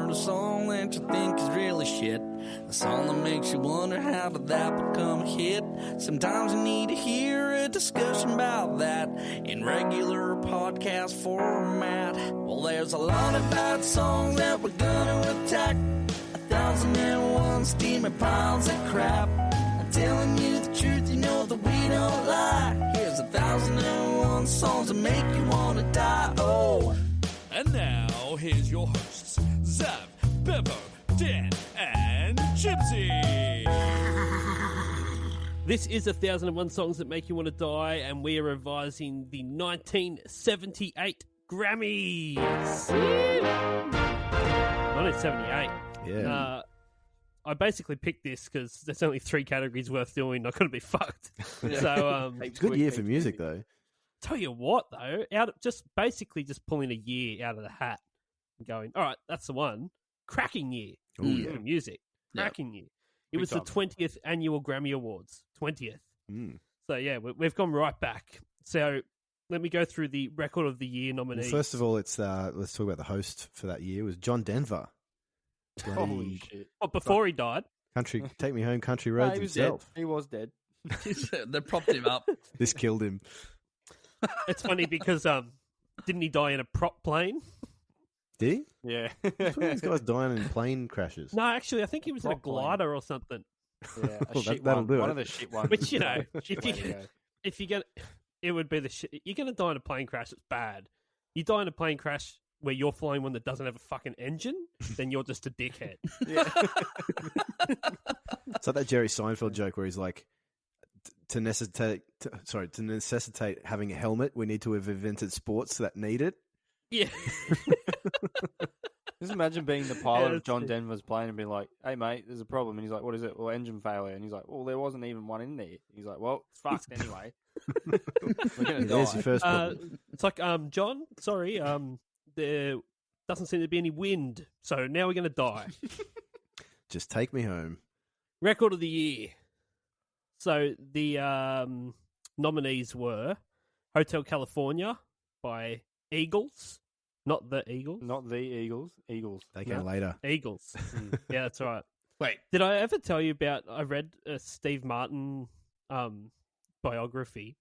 heard a song that you think is really shit? A song that makes you wonder how did that become a hit? Sometimes you need to hear a discussion about that in regular podcast format. Well, there's a lot of bad songs that we're gonna attack. 1,001 steaming piles of crap. I'm telling you the truth, you know that we don't lie. Here's 1,001 songs that make you wanna die. Oh. And now, here's your hosts, Zav, Bevo, Dan, and Gypsy. This is 1,001 Songs That Make You Want to Die, and we are revising the 1978 Grammys. 1978. Yeah. I basically picked this because there's only 3 categories worth doing. Not going to be fucked. Yeah. So, good year for music, though. Tell you what, though, just pulling a year out of the hat and going, all right, that's the one. Cracking year for music. Cracking year. It was the 20th Annual Grammy Awards. 20th. So, yeah, we've gone right back. So, let me go through the Record of the Year nominees. Well, first of all, let's talk about the host for that year. It was John Denver. Holy shit. Oh, before he died? Take Me Home, Country Roads he was himself. Dead. He was dead. They propped him up. This killed him. It's funny because didn't he die in a prop plane? Did he? Yeah. These guys dying in plane crashes. No, actually, I think he was in a glider or something. Yeah, Well, that'll do one it. of the shit ones. Which, you know, It if you're going to... It would be the shit. You're going to die in a plane crash, it's bad. You die in a plane crash where you're flying one that doesn't have a fucking engine, then you're just a dickhead. Yeah. It's like that Jerry Seinfeld joke where he's like, to necessitate having a helmet, we need to have invented sports that need it. Yeah. Just imagine being the pilot Yeah, of John true. Denver's plane and being like, hey, mate, there's a problem. And he's like, what is it? Well, engine failure. And he's like, well, there wasn't even one in there. He's like, well, it's fucked anyway. We're going to There's die. your first problem. It's like, John, sorry, there doesn't seem to be any wind, so now we're going to die. Just take me home. Record of the Year. So the nominees were Hotel California by Eagles. Not the Eagles. Not the Eagles. Eagles. They go later. Eagles. Yeah, that's right. Wait. Did I ever tell you about, I read a Steve Martin biography.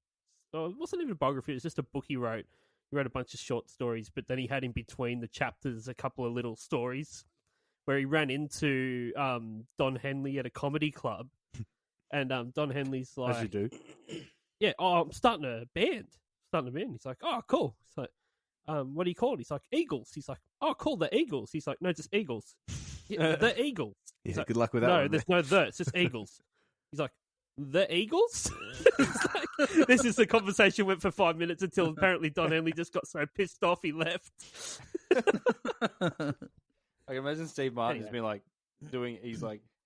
Oh, it wasn't even a biography, it was just a book he wrote. He wrote a bunch of short stories, but then he had in between the chapters a couple of little stories where he ran into Don Henley at a comedy club. And Don Henley's like... As you do. Yeah, I'm starting a band. He's like, oh, cool. He's like, what do you call it? He's like, Eagles. He's like, oh, cool, the Eagles. He's like, no, just Eagles. Yeah, the Eagles. Yeah, Like, good luck with that no, one. there's no the. It's just Eagles. He's like, the Eagles? It's like, this is the conversation went for 5 minutes until apparently Don Henley just got so pissed off he left. I can imagine Steve Martin's been like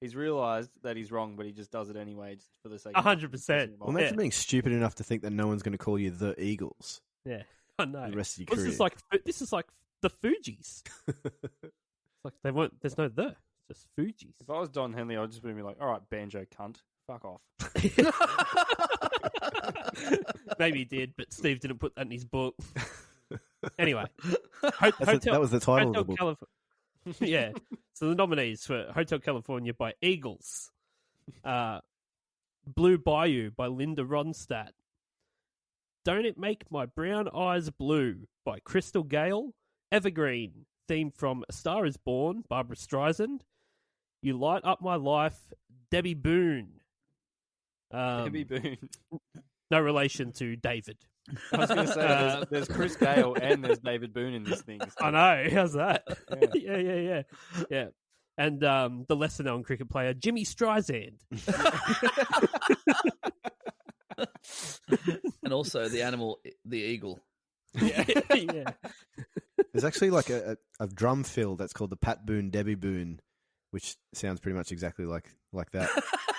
he's realised that he's wrong, but he just does it anyway just for the sake of 100%. Well, imagine being stupid enough to think that no one's going to call you the Eagles. Yeah, I know. The rest of your This career. is like the Fugees. It's like they won't. There's no the. It's just Fugees. If I was Don Henley, I'd just be like, all right, banjo cunt, fuck off. Maybe he did, but Steve didn't put that in his book. Anyway, that was the title of the book. Yeah. So the nominees for Hotel California by Eagles, Blue Bayou by Linda Ronstadt, Don't It Make My Brown Eyes Blue by Crystal Gayle, Evergreen, theme from A Star Is Born, Barbra Streisand, You Light Up My Life, Debby Boone. Debby Boone. No relation to David. I was going to say, there's Chris Gayle and there's David Boone in this thing. So. I know. How's that? Yeah. Yeah. And the lesser-known cricket player, Jimmy Streisand. And also the animal, the eagle. Yeah. There's actually like a drum fill that's called the Pat Boone, Debby Boone, which sounds pretty much exactly like that.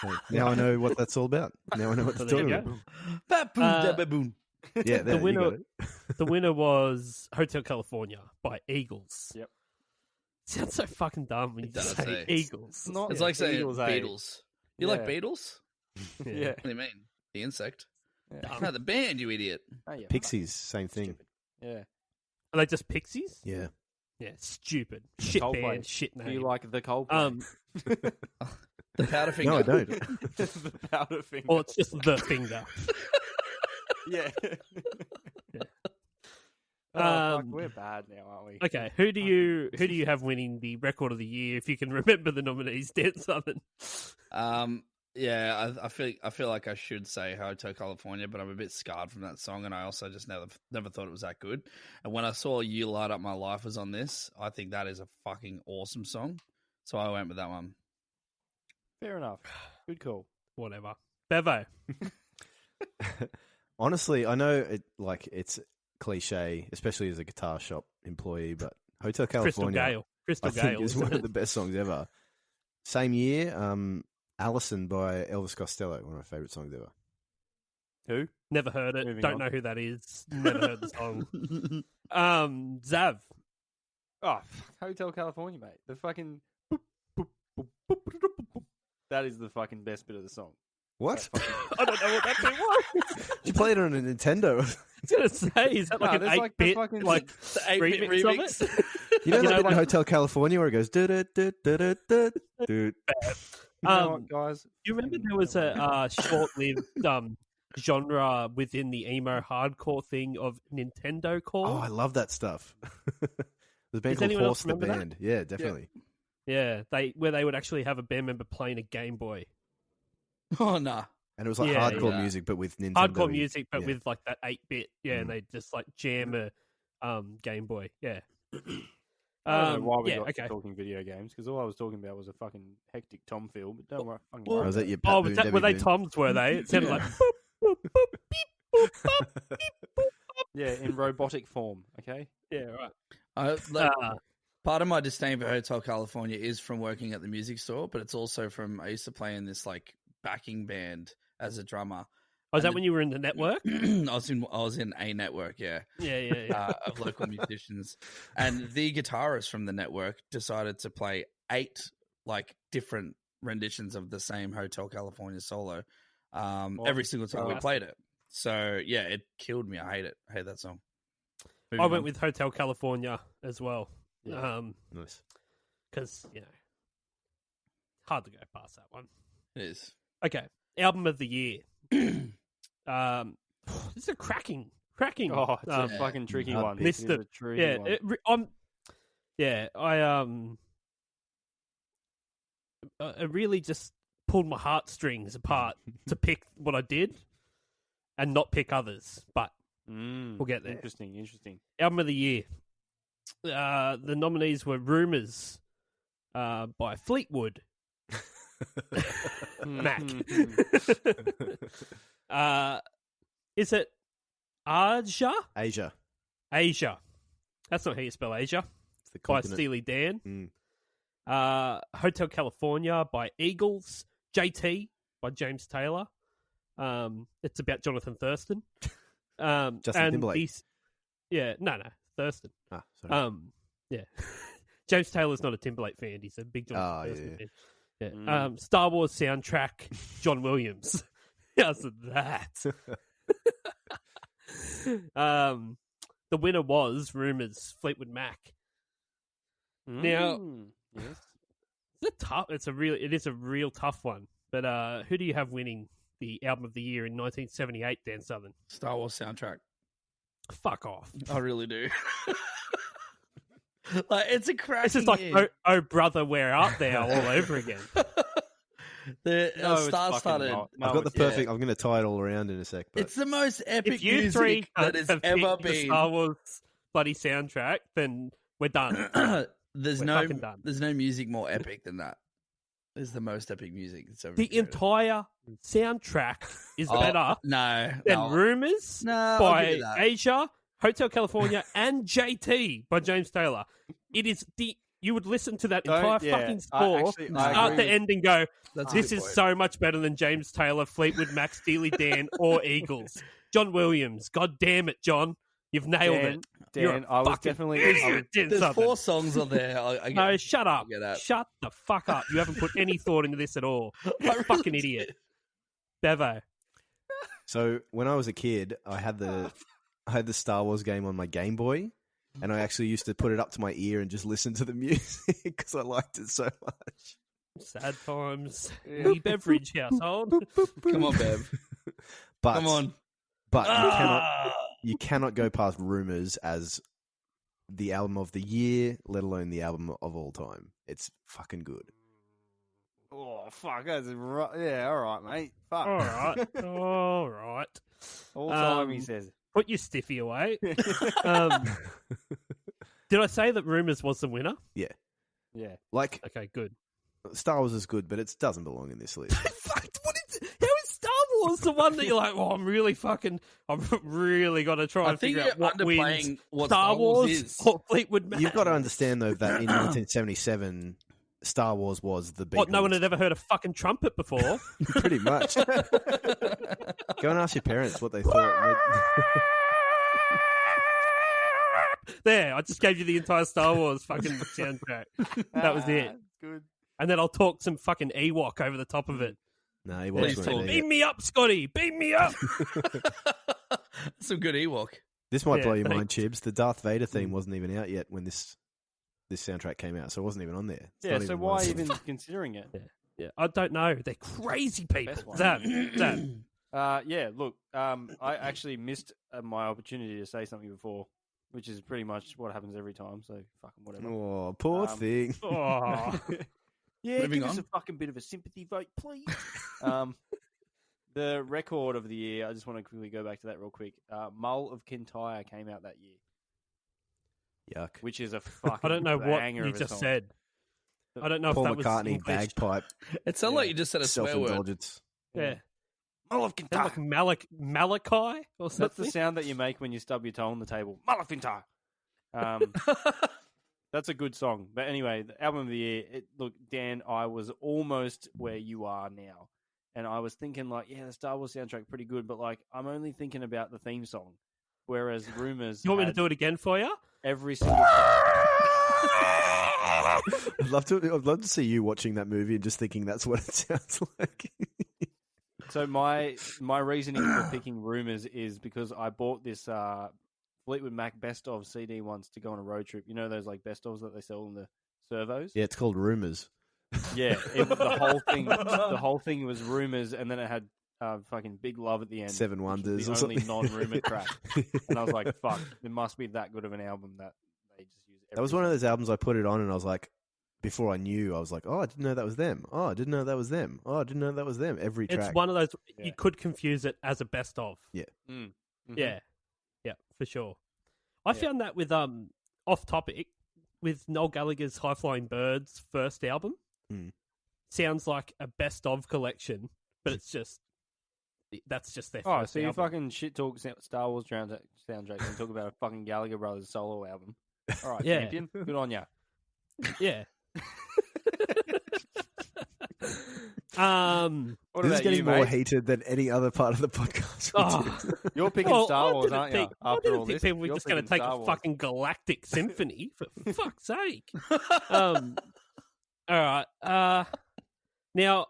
So now I know what that's all about. Now I know what to there talk you about. Pat Boone, Debby Boone. Yeah, there, the winner was Hotel California by Eagles. Yep. Sounds so fucking dumb when you does, say eh? Eagles. It's like saying Beatles, eh? Beatles. You like Beatles? Yeah. What do you mean? The insect? Yeah. No, the band, you idiot. Oh, yeah. Pixies, same thing. Yeah. Are they just pixies? Yeah. Yeah, stupid. Shit Coldplay. band, shit Do name. you like the Coldplay? The powder finger. No, I don't. The powder finger. Or it's just the finger. Yeah. Yeah. Oh, fuck, we're bad now, aren't we? Okay, who do you have winning the record of the year? If you can remember the nominees, Dan Southern. Yeah, I feel like I should say Hotel California, but I'm a bit scarred from that song, and I also just never thought it was that good. And when I saw You Light Up My Life was on this, I think that is a fucking awesome song. So I went with that one. Fair enough. Good call. Whatever. Bevo. Honestly, I know it's cliche, especially as a guitar shop employee, but Hotel California, Crystal I think Gale is one of the best songs ever. Same year, Allison by Elvis Costello, one of my favourite songs ever. Who? Never heard it. Moving Don't on. know who that is. Never heard the song. Zav. Oh, Hotel California, mate. The fucking... That is the fucking best bit of the song. What? I don't know what that bit was. You played it on a Nintendo. I was going to say, is that like No, an there's like the 8-bit fucking- like The 8-bit remix of it? You know You that know, bit like- in Hotel California where it goes... You know what, guys? You remember there was a short-lived genre within the emo hardcore thing of Nintendo Core? Oh, I love that stuff. There's a band Does called anyone else Horse the remember that? Band. Yeah, definitely. Yeah, where they would actually have a band member playing a Game Boy. Oh, nah. And it was like Yeah, hardcore yeah. music, but with Nintendo. Hardcore music, but yeah. with like that 8-bit. Yeah, and they just like jam a Game Boy. Yeah. I don't know why we yeah, got okay. talking video games, because all I was talking about was a fucking hectic Tom feel, but don't worry. Fucking Oh, worry was that about your Oh, Pat was that, Boone, were they Debby Boone? Toms, were they? It sounded like boop, boop, boop, beep, boop, bop, beep, boop, bop. Yeah, in robotic form, okay? Yeah, right. Part of my disdain for Hotel California is from working at the music store, but it's also from I used to play in this like backing band as a drummer. Oh, is that when you were in the network? I was in a network, yeah, Yeah. of local musicians, and the guitarist from the network decided to play 8 like different renditions of the same Hotel California solo every single time we played it. So yeah, it killed me. I hate it. I hate that song. I went with Hotel California as well. Yeah. Nice. Because, hard to go past that one. It is. Okay, album of the year. This is a cracking. Oh, it's a Yeah. fucking tricky Hard one. pick. This is a tricky one. I really just pulled my heartstrings apart to pick what I did and not pick others, but we'll get there. Interesting. Album of the year. The nominees were Rumours by Fleetwood. Mac. Is it Asia? Asia. That's not how you spell Asia. It's the By continent. Steely Dan. Mm. Hotel California by Eagles. JT by James Taylor. It's about Jonathan Thurston. Justin and Timberlake. No, Thurston. Ah, sorry. Yeah. James Taylor's not a Timberlake fan. He's a big Jonathan Oh, Thurston yeah. fan. Yeah. Star Wars soundtrack, John Williams. How's that? The winner was Rumours, Fleetwood Mac. Now, yes. It is a real tough one. But who do you have winning the album of the year in 1978, Dan Southern? Star Wars soundtrack. Fuck off. I really do. Like it's a crack. This is like oh brother, where art thou all over again. Star started. I've got the perfect. I'm going to tie it all around in a sec. But It's the most epic If you three music that has have ever picked the been. Star Wars bloody soundtrack, then we're done. There's We're no fucking done. there's no music more epic than that. It's the most epic music that's ever The been created. entire soundtrack is better than than Rumours No, I'll by give you that. Asia, Hotel California, and JT by James Taylor. It is you would listen to that entire fucking score, start to end, and go, That's a this good is point. so much better than James Taylor, Fleetwood Mac, Steely Dan, or Eagles. John Williams. God damn it, John. You've nailed it. You're Dan, a I was fucking definitely. idiot, Dan There's Southern. 4 songs on there. I No, shut up. get that. Shut the fuck up. You haven't put any thought into this at all. You really fucking idiot. Bevo. So when I was a kid, I had the Star Wars game on my Game Boy, and I actually used to put it up to my ear and just listen to the music because I liked it so much. Sad times. The beverage household. Come on, Bev. But, Come on. But you cannot go past Rumours as the album of the year, let alone the album of all time. It's fucking good. Oh, fuck. That's right. Yeah, all right, mate. Fuck. All right. All right. All time, he says. Put your stiffy away. Did I say that Rumours was the winner? Yeah. Yeah. Like, Okay, good. Star Wars is good, but it doesn't belong in this list. Fuck, how is Star Wars the one that you're like, I've really got to try and figure out what wins, what Star Wars is. or Fleetwood Mac? You've got to understand, though, that in 1977, Star Wars was the big What, no one one. had ever heard a fucking trumpet before? Pretty much. Go and ask your parents what they thought. There, I just gave you the entire Star Wars fucking soundtrack. That was it. Good. And then I'll talk some fucking Ewok over the top of it. No, he Please wasn't. talk. Beam me up, Scotty! Beam me up! Some good Ewok. This might Yeah, blow your mind, thanks. Chibs. The Darth Vader theme wasn't even out yet when this soundtrack came out, so it wasn't even on there. It's Yeah, not so even why one. even considering it? Yeah, I don't know. They're crazy people. Best one. Dad. Yeah, look, I actually missed my opportunity to say something before, which is pretty much what happens every time, so fucking whatever. Oh, poor thing. Oh. Yeah, Moving give us on. a fucking bit of a sympathy vote, please. The record of the year, I just want to quickly go back to that real quick. Mull of Kintyre came out that year, Yuck. which is a fucking I don't know what banger you of a just song. said. I don't know Paul if that was McCartney, English. bagpipe, It sounded like you just said a swear word. self-indulgence. Yeah. Mull of Sound Kintyre. like Malachi or That's something. the sound that you make when you stub your toe on the table. Mull of Kintyre. That's a good song. But anyway, the album of the year, look, Dan, I was almost where you are now. And I was thinking, like, yeah, the Star Wars soundtrack pretty good, but, like, I'm only thinking about the theme song. Whereas Rumours You want me to had do it again for you? every single... I'd love to see you watching that movie and just thinking that's what it sounds like. So my reasoning for picking Rumours is because I bought this Fleetwood Mac Best Of CD once to go on a road trip. You know those, like, Best Ofs that they sell in the servos? Yeah, it's called Rumours. Yeah, the whole thing was Rumours, and then it had fucking Big Love at the end. Seven which was Wonders the or only something. non-rumor track. And I was like, fuck, it must be that good of an album that they just use. That was one of those albums I put it on and I was like, before I knew, I was like, oh, I didn't know that was them. Oh, I didn't know that was them. Oh, I didn't know that was them. Every track. It's one of those, Yeah. you could confuse it as a best of. Yeah. Mm-hmm. Yeah. Yeah, for sure. I found that with, off topic, with Noel Gallagher's High Flying Birds first album. Mm. Sounds like a best of collection, but it's just, that's just their Oh, first so you album. fucking shit talk Star Wars soundtrack and talk about a fucking Gallagher Brothers solo album. All right, Yeah. champion, good on ya. Yeah. What This is about getting you, more mate? heated than any other part of the podcast. Oh. You're picking Well, Star I Wars, didn't aren't you? think- I After didn't all think this, people were You're just going to picking take Star a Wars. fucking galactic symphony, for fuck's sake. All right. Now,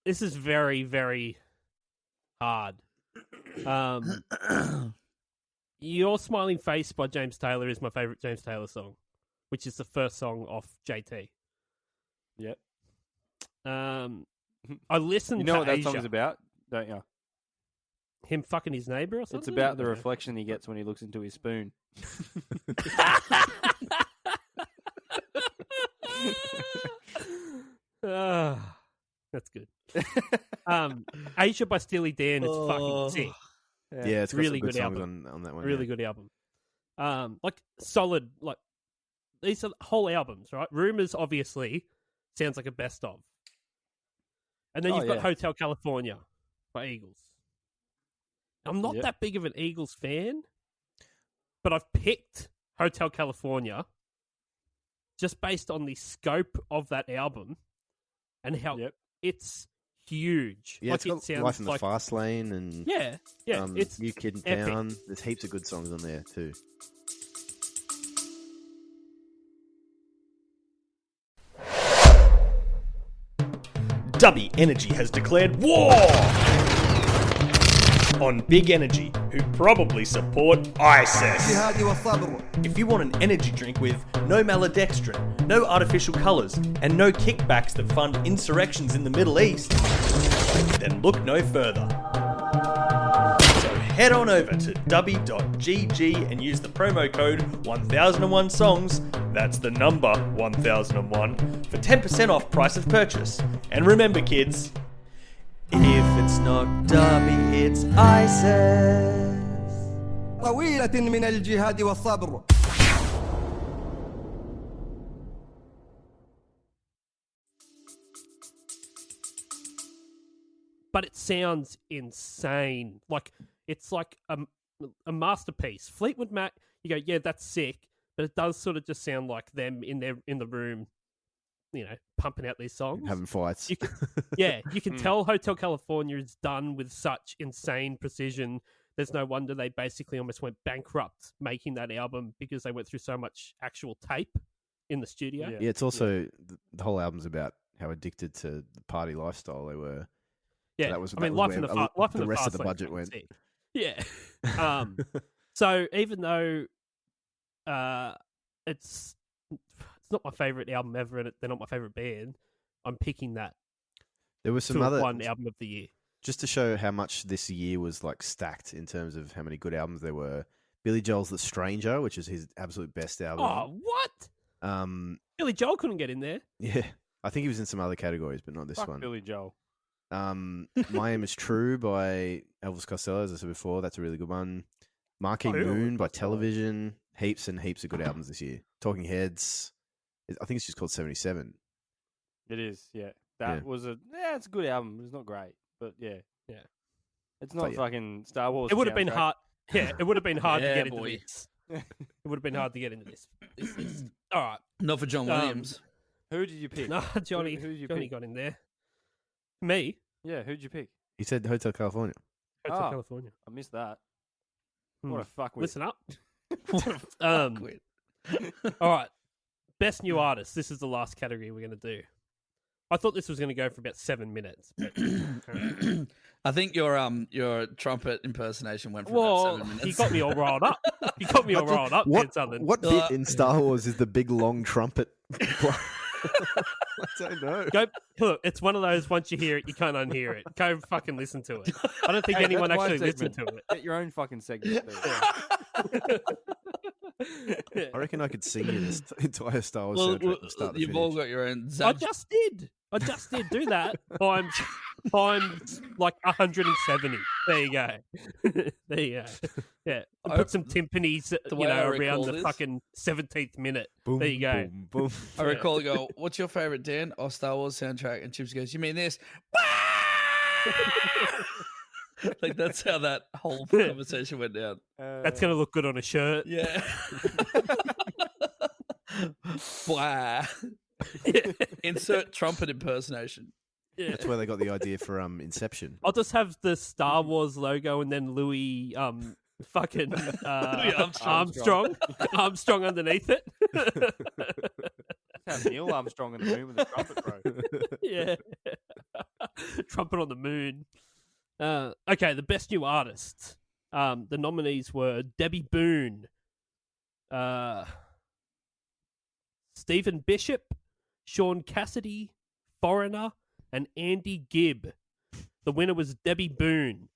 this is very, very hard. Your Smiling Face by James Taylor is my favourite James Taylor song, which is the first song off JT. Yep. I listened You know to what that Asia, song is about, don't you? him fucking his neighbour or something? It's about the reflection he gets when he looks into his spoon. That's good. Asia by Steely Dan is fucking sick. Yeah, it's got Really some good good songs album. on that one. Really good album. Like solid, like these are whole albums, right? Rumours obviously sounds like a best of. And then Oh, you've got yeah. Hotel California by Eagles. I'm not Yep. that big of an Eagles fan, but I've picked Hotel California just based on the scope of that album and how Yep. it's huge. Yeah, like it's got it sounds Life in the like Fast Lane and yeah, it's New Kid in epic. Town. There's heaps of good songs on there too. Dubby Energy has declared war! on Big Energy, who probably support ISIS. If you want an energy drink with no maltodextrin, no artificial colours, and no kickbacks that fund insurrections in the Middle East, then look no further. So head on over to dubby.gg and use the promo code 1001songs, that's the number 1001, for 10% off price of purchase. And remember, kids, if it's not Dubby, it's ISIS. طويلة من الجهاد والصبر. But it sounds insane. Like it's like a masterpiece. Fleetwood Mac, you go, yeah, that's sick, but it does sort of just sound like them in the room, you know, pumping out these songs, having fights. You can tell Hotel California is done with such insane precision. There's no wonder they basically almost went bankrupt making that album because they went through so much actual tape in the studio. Yeah, it's also the whole album's about how addicted to the party lifestyle they were. Yeah, so Life in the rest of Fast the Lane budget went. sick. Yeah. So even though it's not my favorite album ever, and they're not my favorite band, I'm picking that. There was some other one album of the year. Just to show how much this year was like stacked in terms of how many good albums there were. Billy Joel's The Stranger, which is his absolute best album. Oh, what? Billy Joel couldn't get in there. Yeah, I think he was in some other categories, but not this Fuck one. Billy Joel. My Aim Is True by Elvis Costello, as I said before, that's a really good one. Marquee Moon by Television, heaps and heaps of good albums this year. Talking Heads, I think it's just called 77. It is, yeah. That was it's a good album. It's not great, but yeah. It's not fucking Star Wars. It would have been hard. Yeah, it would have been hard to get into boy. this. It would have been hard to get into this list. All right. Not for John Williams. Who did you pick? No, Johnny. Who did you Johnny pick? got in there. Me. Yeah, who'd you pick? He said Hotel California. Hotel California. I missed that. What a fuckwit. Listen up. Fuckwit. All right. Best new artist. This is the last category we're going to do. I thought this was going to go for about 7 minutes. But I think your trumpet impersonation went for about 7 minutes. You got me all riled up. You got me all riled up. What bit in Star Wars is the big long trumpet? I don't know. Look, it's one of those, once you hear it, you can't unhear it. Go fucking listen to it. I don't think anyone actually listened to it. Get your own fucking segment. I reckon I could sing you this entire Star Wars soundtrack from start to you've finish. all got your own. I just did. Do that. I'm like 170. There you go. There you go. Yeah. I put some timpanis, around the fucking 17th minute. Boom, there you go. Boom, boom. I recall I go, what's your favourite, Dan? Oh, Star Wars soundtrack. And Chips goes, you mean this? Like, that's how that whole conversation went down. That's going to look good on a shirt. Yeah. Blah. Insert trumpet impersonation. Yeah. That's where they got the idea for Inception. I'll just have the Star Wars logo and then Louis fucking Armstrong underneath it. That's how Neil Armstrong on the moon with the trumpet, bro. Yeah. Trumpet on the moon. Okay, the best new artist. The nominees were Debby Boone, Stephen Bishop, Shaun Cassidy, Foreigner, and Andy Gibb. The winner was Debby Boone,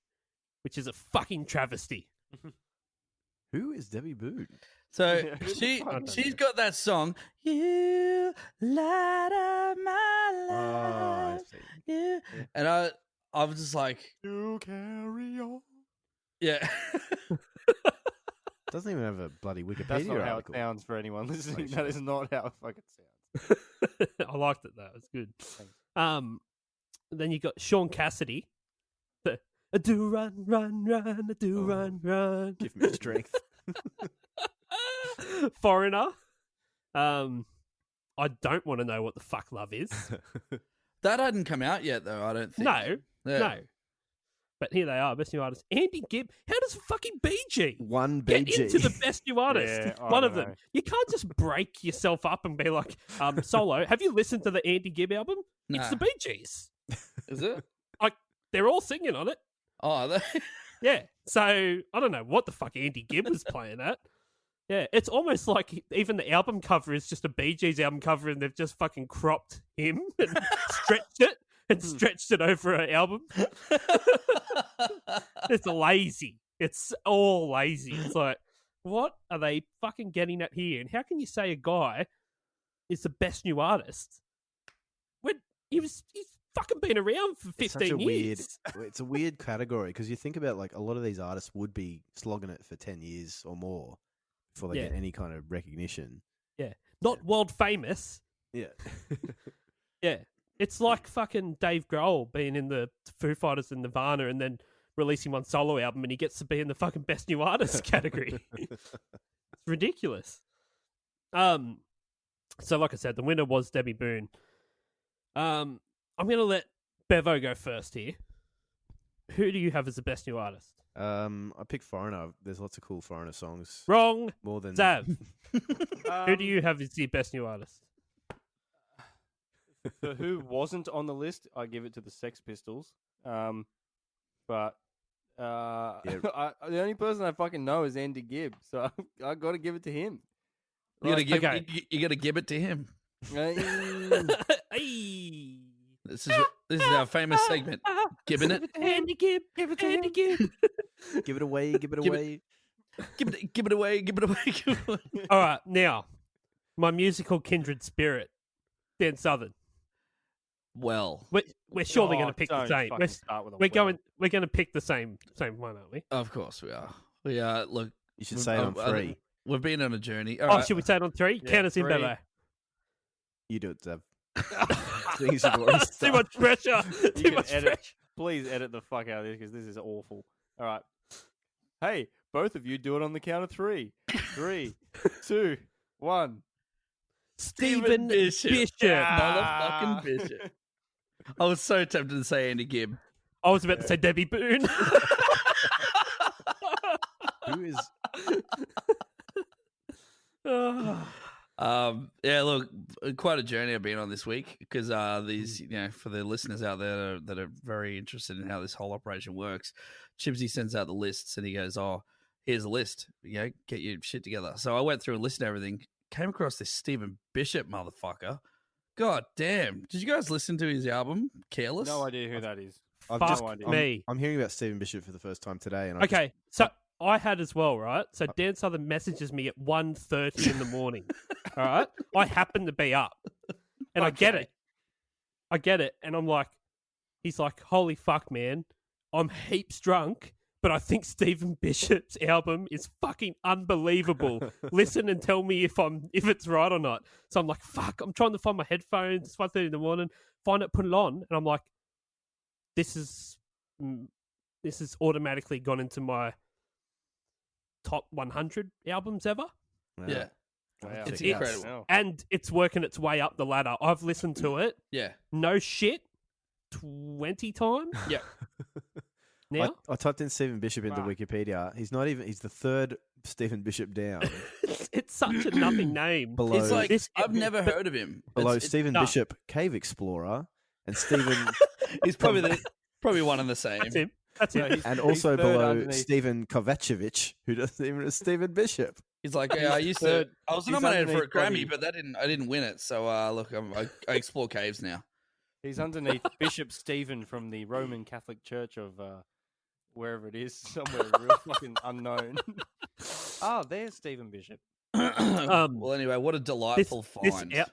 which is a fucking travesty. Who is Debby Boone? So she's got that song, You Light Up My Life. Yeah. And I was just like, You carry on. Yeah. Doesn't even have a bloody Wikipedia That's not how it article. sounds for anyone listening. Oh, that is not how it fucking sounds. I liked it though. It's good. Then you got Shaun Cassidy. I do run, I do run. Give me strength. Foreigner. I don't want to know what the fuck love is. That hadn't come out yet, though, I don't think. No. But here they are, best new artist. Andy Gibb. How does fucking BG One get BG into the best new artist? Yeah, One of them. You can't just break yourself up and be like, solo. Have you listened to the Andy Gibb album? It's Nah. the Bee Gees. Is it? Like, they're all singing on it. Oh, Yeah. So I don't know what the fuck Andy Gibb was playing at. Yeah, it's almost like even the album cover is just a Bee Gees album cover, and they've just fucking cropped him and stretched it over an album. It's lazy. It's all lazy. It's like, what are they fucking getting at here? And how can you say a guy is the best new artist when he's fucking been around for 15 years? It's a weird category because you think about like a lot of these artists would be slogging it for 10 years or more before they get any kind of recognition. Yeah. Not world famous. Yeah. Yeah. It's like fucking Dave Grohl being in the Foo Fighters and Nirvana and then releasing one solo album and he gets to be in the fucking best new artist category. It's ridiculous. So like I said, the winner was Debby Boone. I'm going to let Bevo go first here. Who do you have as the best new artist? I picked Foreigner. There's lots of cool Foreigner songs. Wrong. More than Zav. Who do you have as the best new artist? For who wasn't on the list, I give it to the Sex Pistols. But the only person I fucking know is Andy Gibb, so I got to give it to him. You got to give it to him. Hey. This is our famous segment. Gibbing it. Andy Gibb. Give it to Andy Gibb. Give it away. Give it away. Give it away. Give it away. All right, now my musical kindred spirit, Dan Southern. Well, we're surely going to pick the same. We're going to pick the same one, aren't we? Of course we are. We are. Look, you should say it on 3. We've been on a journey. All right. Should we say it on 3? Yeah, count us in, Bevo. You do it, Zev. Too much pressure. Too much pressure. Please edit the fuck out of this because this is awful. All right. Hey, both of you do it on the count of 3. 3, 2, 1. Stephen Bishop. Motherfucking Bishop. I was so tempted to say Andy Gibb. I was about to say Debby Boone. Who is... Yeah, look, quite a journey I've been on this week because these, for the listeners out there that are very interested in how this whole operation works, Chibsy sends out the lists and he goes, "Oh, here's a list. Get your shit together." So I went through and listened to everything. Came across this Stephen Bishop motherfucker. God damn! Did you guys listen to his album Careless? No idea who that is. I'm hearing about Stephen Bishop for the first time today. And so I had as well, right? So Dan Southern messages me at 1:30 in the morning. All right, I happen to be up, and I get it, and I'm like, he's like, "Holy fuck, man, I'm heaps drunk, but I think Stephen Bishop's album is fucking unbelievable. Listen and tell me if it's right or not." So I'm like, "Fuck!" I'm trying to find my headphones. It's 1:30 in the morning. Find it, put it on, and I'm like, "This is automatically gone into my top 100 albums ever." Yeah. Wow. It's incredible. And it's working its way up the ladder. I've listened to it. Yeah. No shit. 20 times. Yeah. Now? I typed in Stephen Bishop into Wikipedia. He's the third Stephen Bishop down. It's such a nothing name. Below, it's like, I've never heard of him. Below Stephen Bishop, Cave Explorer, and Stephen... He's probably one and the same. That's him. And also below Stephen Kovacevic, who doesn't even know Stephen Bishop. He's like, I was nominated for a Grammy, but I didn't win it. So look, I explore caves now. He's underneath Bishop Stephen from the Roman Catholic Church of wherever it is, somewhere real fucking unknown. There's Stephen Bishop. Well, anyway, what a delightful find.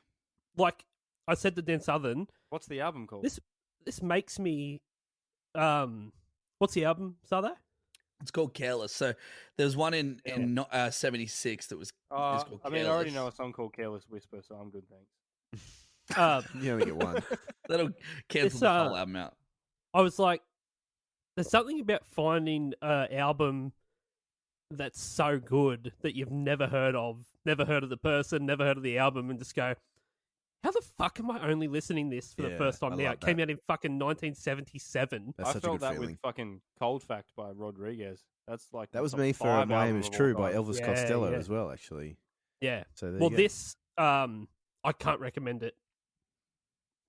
Like I said to Dan Southern, what's the album called? This makes me. What's the album, Souther? It's called Careless. So there's one in 76 that was. I already know a song called Careless Whisper, so I'm good, thanks. You only get one. That'll cancel the whole album out. I was like, there's something about finding an album that's so good that you've never heard of the person, never heard of the album, and just go, how the fuck am I only listening this for the first time now? It came out in fucking 1977. That's I such felt a good that feeling. with fucking Cold Fact by Rodriguez. That's like that was me for My Aim Is True by Elvis Costello as well, actually. Yeah. So this I can't recommend it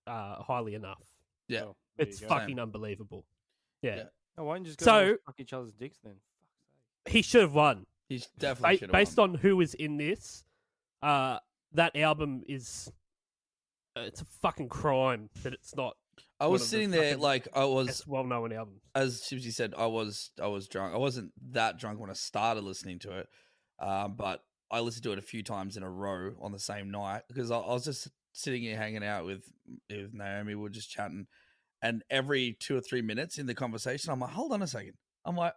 highly enough. Yeah, it's fucking unbelievable. Yeah. Oh, why didn't you just So- go fuck each other's dicks then? He should have won. He's definitely should have Based on who is in this, that album is it's a fucking crime that it's not. I was sitting there like I was best well-known albums. As Chipsy said, I was drunk. I wasn't that drunk when I started listening to it, but I listened to it a few times in a row on the same night because I was just sitting here hanging out with Naomi. We were just chatting, and every 2 or 3 minutes in the conversation, I'm like, "Hold on a second." I'm like,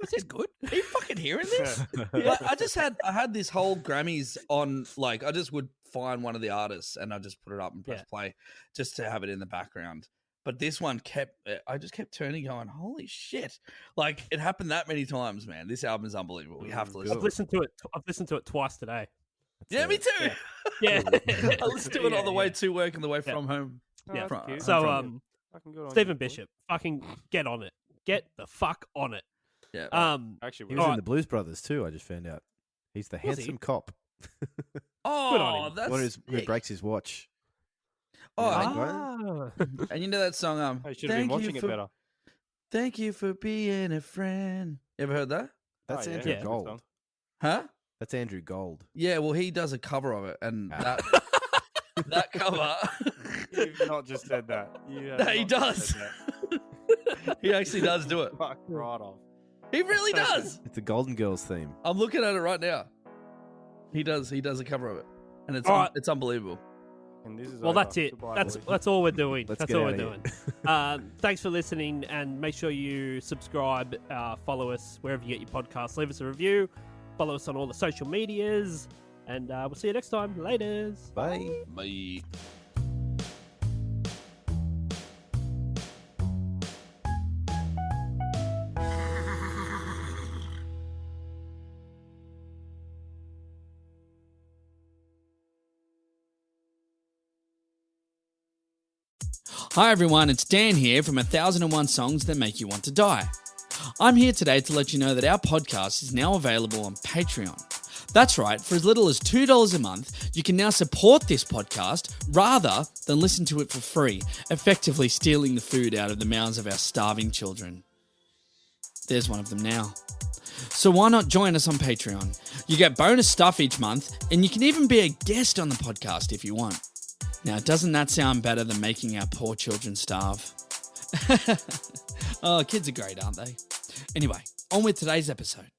"Is this good? Are you fucking hearing this?" Like, I had this whole Grammys on. Like, I just would find one of the artists and I just put it up and press play just to have it in the background. But this one I just kept turning, going, "Holy shit!" Like, it happened that many times, man. This album is unbelievable. You have to listen. I've listened to it twice today. Yeah, me too. Yeah, I listened to it on the way to work and the way from home. Yeah. that's cute. So, Fucking good on Stephen you, boy. Bishop, fucking get on it. Get the fuck on it. Yeah. Actually, He we was All in right. the Blues Brothers too. I just found out. He's the Was he? handsome cop. Oh, that's One who sick. breaks his watch. Oh, Yeah, and, Ah. and you know that song? I should have been watching it better. Thank you for being a friend. You ever heard that? That's Oh, yeah. Andrew Yeah. Gold. Huh? That's Andrew Gold. Yeah. Well, he does a cover of it, and Ah. that cover. You've not just said that. You have No, he not just does. said that. He actually does do it. Fuck right off. He really does. It's the Golden Girls theme. I'm looking at it right now. He does a cover of it, and it's All right. it's unbelievable. And this is Well, over. that's it. Goodbye, That's boys. all we're doing. Let's That's get all we're outta doing. here. Thanks for listening, and make sure you subscribe, follow us wherever you get your podcasts. Leave us a review. Follow us on all the social medias, and we'll see you next time. Laters. Bye. Bye. Hi everyone, it's Dan here from 1001 Songs That Make You Want to Die. I'm here today to let you know that our podcast is now available on Patreon. That's right, for as little as $2 a month, you can now support this podcast rather than listen to it for free, effectively stealing the food out of the mouths of our starving children. There's one of them now. So why not join us on Patreon? You get bonus stuff each month, and you can even be a guest on the podcast if you want. Now, doesn't that sound better than making our poor children starve? Oh, kids are great, aren't they? Anyway, on with today's episode.